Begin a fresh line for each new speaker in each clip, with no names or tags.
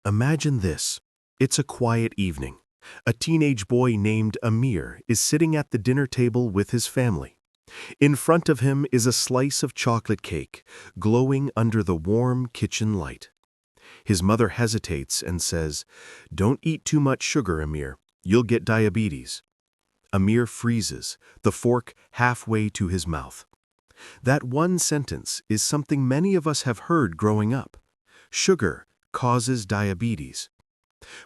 Imagine this. It's a quiet evening. A teenage boy named Amir is sitting at the dinner table with his family. In front of him is a slice of chocolate cake, glowing under the warm kitchen light. His mother hesitates and says, "Don't eat too much sugar, Amir. You'll get diabetes." Amir freezes, the fork halfway to his mouth. That one sentence is something many of us have heard growing up. Sugar causes diabetes.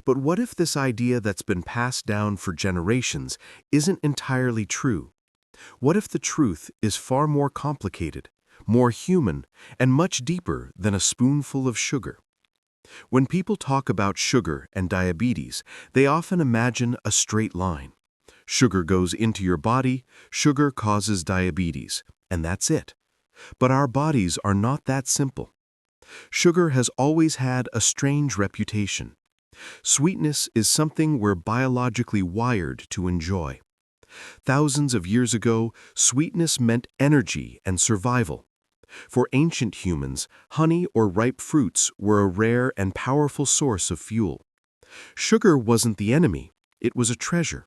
But what if this idea that's been passed down for generations isn't entirely true? What if the truth is far more complicated, more human, and much deeper than a spoonful of sugar? When people talk about sugar and diabetes, they often imagine a straight line. Sugar goes into your body, sugar causes diabetes, and that's it. But our bodies are not that simple. Sugar has always had a strange reputation. Sweetness is something we're biologically wired to enjoy. Thousands of years ago, sweetness meant energy and survival. For ancient humans, honey or ripe fruits were a rare and powerful source of fuel. Sugar wasn't the enemy, it was a treasure.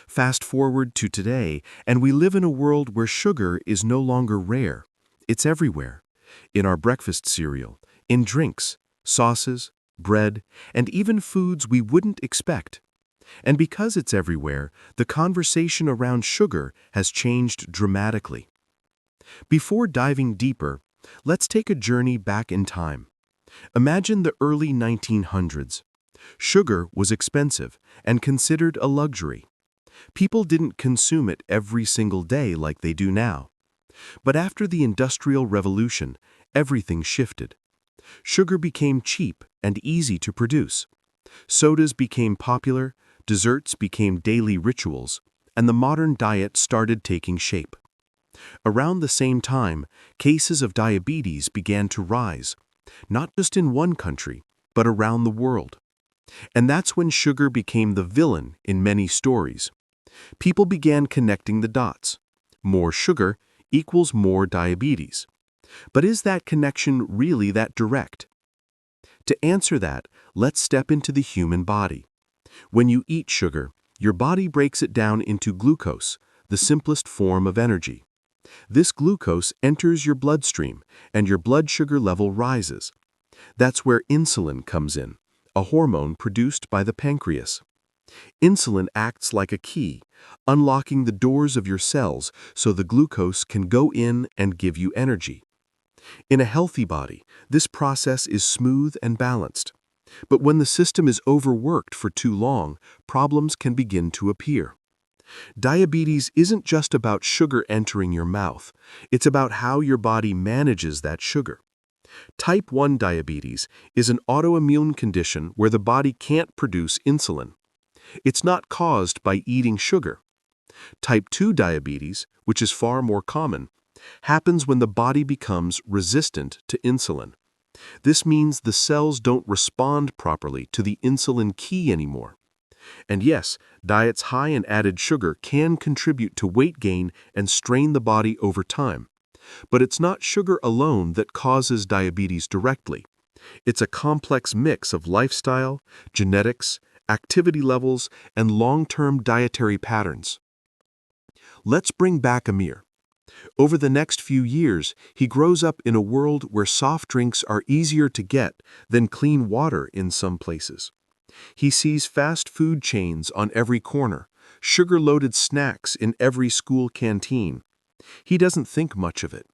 Fast forward to today, and we live in a world where sugar is no longer rare. It's everywhere. In our breakfast cereal, in drinks, sauces, bread, and even foods we wouldn't expect. And because it's everywhere, the conversation around sugar has changed dramatically. Before diving deeper, let's take a journey back in time. Imagine the early 1900s. Sugar was expensive and considered a luxury. People didn't consume it every single day like they do now. But after the Industrial Revolution, everything shifted. Sugar became cheap and easy to produce. Sodas became popular, desserts became daily rituals, and the modern diet started taking shape. Around the same time, cases of diabetes began to rise, not just in one country, but around the world. And that's when sugar became the villain in many stories. People began connecting the dots. More sugar equals more diabetes. But is that connection really that direct? To answer that, let's step into the human body. When you eat sugar, your body breaks it down into glucose, the simplest form of energy. This glucose enters your bloodstream, and your blood sugar level rises. That's where insulin comes in, a hormone produced by the pancreas. Insulin acts like a key, unlocking the doors of your cells so the glucose can go in and give you energy. In a healthy body, this process is smooth and balanced. But when the system is overworked for too long, problems can begin to appear. Diabetes isn't just about sugar entering your mouth, it's about how your body manages that sugar. Type 1 diabetes is an autoimmune condition where the body can't produce insulin. It's not caused by eating sugar. Type 2 diabetes, which is far more common, happens when the body becomes resistant to insulin. This means the cells don't respond properly to the insulin key anymore. And yes, diets high in added sugar can contribute to weight gain and strain the body over time. But it's not sugar alone that causes diabetes directly. It's a complex mix of lifestyle, genetics, activity levels, and long-term dietary patterns. Let's bring back Amir. Over the next few years, he grows up in a world where soft drinks are easier to get than clean water in some places. He sees fast food chains on every corner, sugar-loaded snacks in every school canteen. He doesn't think much of it.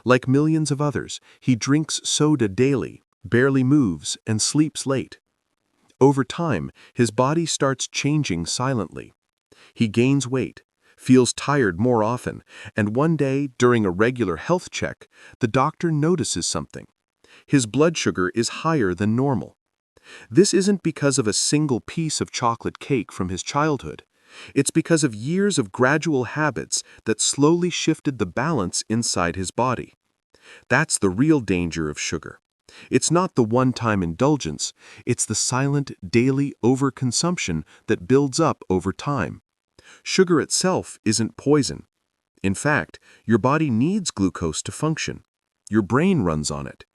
Like millions of others, he drinks soda daily, barely moves, and sleeps late. Over time, his body starts changing silently. He gains weight, feels tired more often, and one day, during a regular health check, the doctor notices something. His blood sugar is higher than normal. This isn't because of a single piece of chocolate cake from his childhood. It's because of years of gradual habits that slowly shifted the balance inside his body. That's the real danger of sugar. It's not the one-time indulgence, it's the silent, daily overconsumption that builds up over time. Sugar itself isn't poison. In fact, your body needs glucose to function. Your brain runs on it.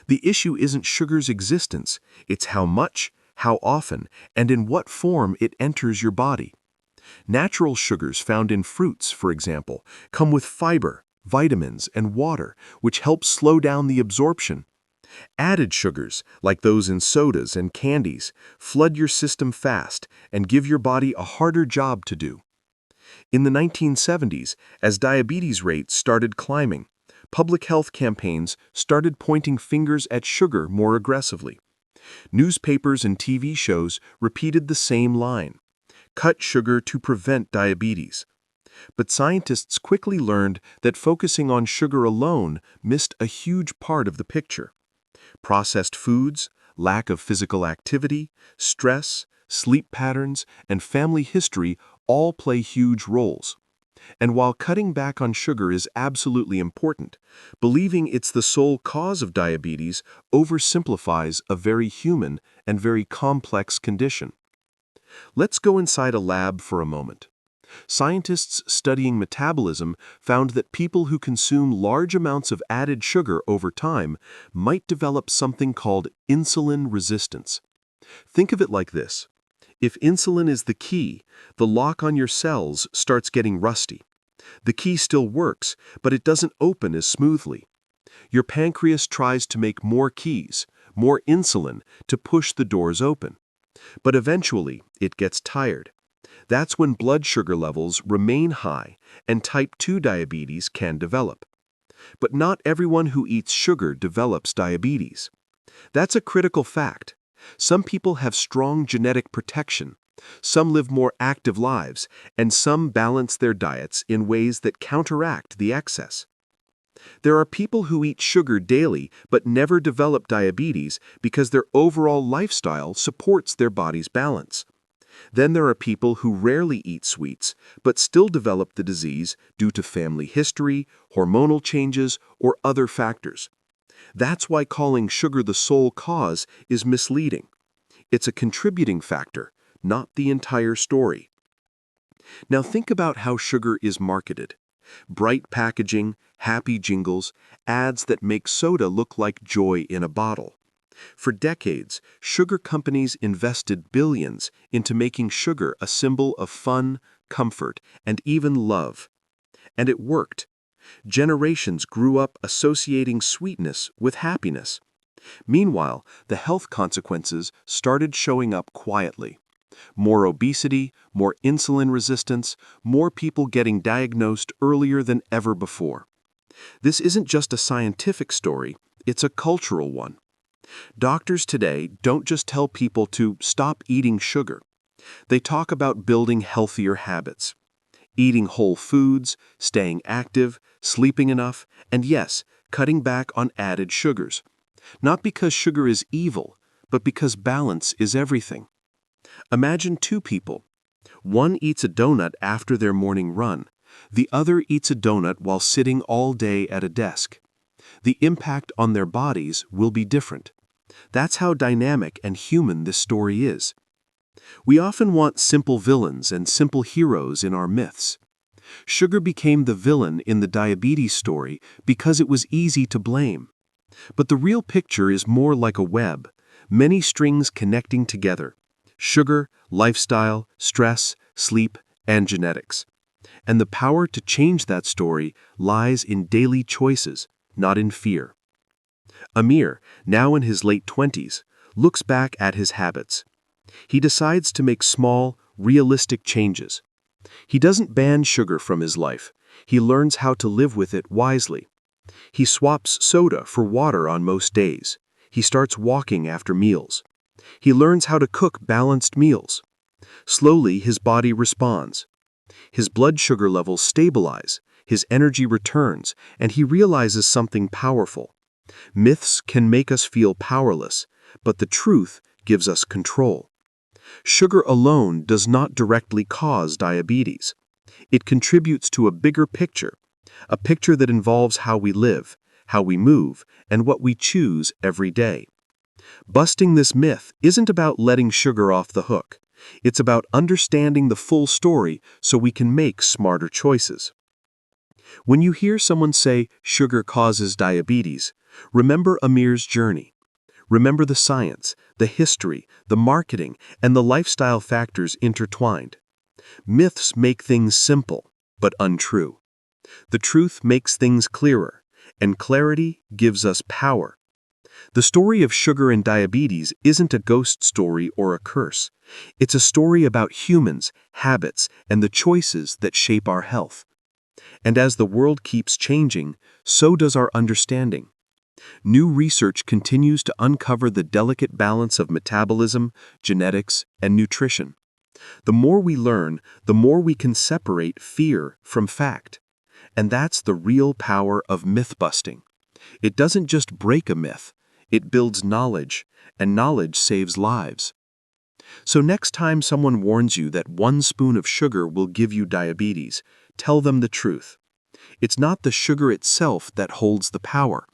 The issue isn't sugar's existence, it's how much, how often, and in what form it enters your body. Natural sugars found in fruits, for example, come with fiber, vitamins, and water, which help slow down the absorption. Added sugars, like those in sodas and candies, flood your system fast and give your body a harder job to do. In the 1970s, as diabetes rates started climbing, public health campaigns started pointing fingers at sugar more aggressively. Newspapers and TV shows repeated the same line: cut sugar to prevent diabetes. But scientists quickly learned that focusing on sugar alone missed a huge part of the picture. Processed foods, lack of physical activity, stress, sleep patterns, and family history all play huge roles. And while cutting back on sugar is absolutely important, believing it's the sole cause of diabetes oversimplifies a very human and very complex condition. Let's go inside a lab for a moment. Scientists studying metabolism found that people who consume large amounts of added sugar over time might develop something called insulin resistance. Think of it like this. If insulin is the key, the lock on your cells starts getting rusty. The key still works, but it doesn't open as smoothly. Your pancreas tries to make more keys, more insulin, to push the doors open. But eventually, it gets tired. That's when blood sugar levels remain high and type 2 diabetes can develop. But not everyone who eats sugar develops diabetes. That's a critical fact. Some people have strong genetic protection, some live more active lives, and some balance their diets in ways that counteract the excess. There are people who eat sugar daily but never develop diabetes because their overall lifestyle supports their body's balance. Then there are people who rarely eat sweets but still develop the disease due to family history, hormonal changes, or other factors. That's why calling sugar the sole cause is misleading. It's a contributing factor, not the entire story. Now think about how sugar is marketed. Bright packaging, happy jingles, ads that make soda look like joy in a bottle. For decades, sugar companies invested billions into making sugar a symbol of fun, comfort, and even love. And it worked. Generations grew up associating sweetness with happiness. Meanwhile, the health consequences started showing up quietly. More obesity, more insulin resistance, more people getting diagnosed earlier than ever before. This isn't just a scientific story, it's a cultural one. Doctors today don't just tell people to stop eating sugar. They talk about building healthier habits. Eating whole foods, staying active, sleeping enough, and yes, cutting back on added sugars. Not because sugar is evil, but because balance is everything. Imagine two people. One eats a donut after their morning run. The other eats a donut while sitting all day at a desk. The impact on their bodies will be different. That's how dynamic and human this story is. We often want simple villains and simple heroes in our myths. Sugar became the villain in the diabetes story because it was easy to blame. But the real picture is more like a web, many strings connecting together. Sugar, lifestyle, stress, sleep, and genetics. And the power to change that story lies in daily choices, not in fear. Amir, now in his late 20s, looks back at his habits. He decides to make small, realistic changes. He doesn't ban sugar from his life. He learns how to live with it wisely. He swaps soda for water on most days. He starts walking after meals. He learns how to cook balanced meals. Slowly, his body responds. His blood sugar levels stabilize, his energy returns, and he realizes something powerful. Myths can make us feel powerless, but the truth gives us control. Sugar alone does not directly cause diabetes. It contributes to a bigger picture, a picture that involves how we live, how we move, and what we choose every day. Busting this myth isn't about letting sugar off the hook. It's about understanding the full story so we can make smarter choices. When you hear someone say sugar causes diabetes, Remember Amir's journey. Remember the science, the history, the marketing, and the lifestyle factors intertwined. Myths make things simple, but untrue. The truth makes things clearer, and clarity gives us power. The story of sugar and diabetes isn't a ghost story or a curse. It's a story about humans, habits, and the choices that shape our health. And as the world keeps changing, so does our understanding. New research continues to uncover the delicate balance of metabolism, genetics, and nutrition. The more we learn, the more we can separate fear from fact. And that's the real power of myth-busting. It doesn't just break a myth, it builds knowledge, and knowledge saves lives. So next time someone warns you that 1 spoon of sugar will give you diabetes, tell them the truth. It's not the sugar itself that holds the power.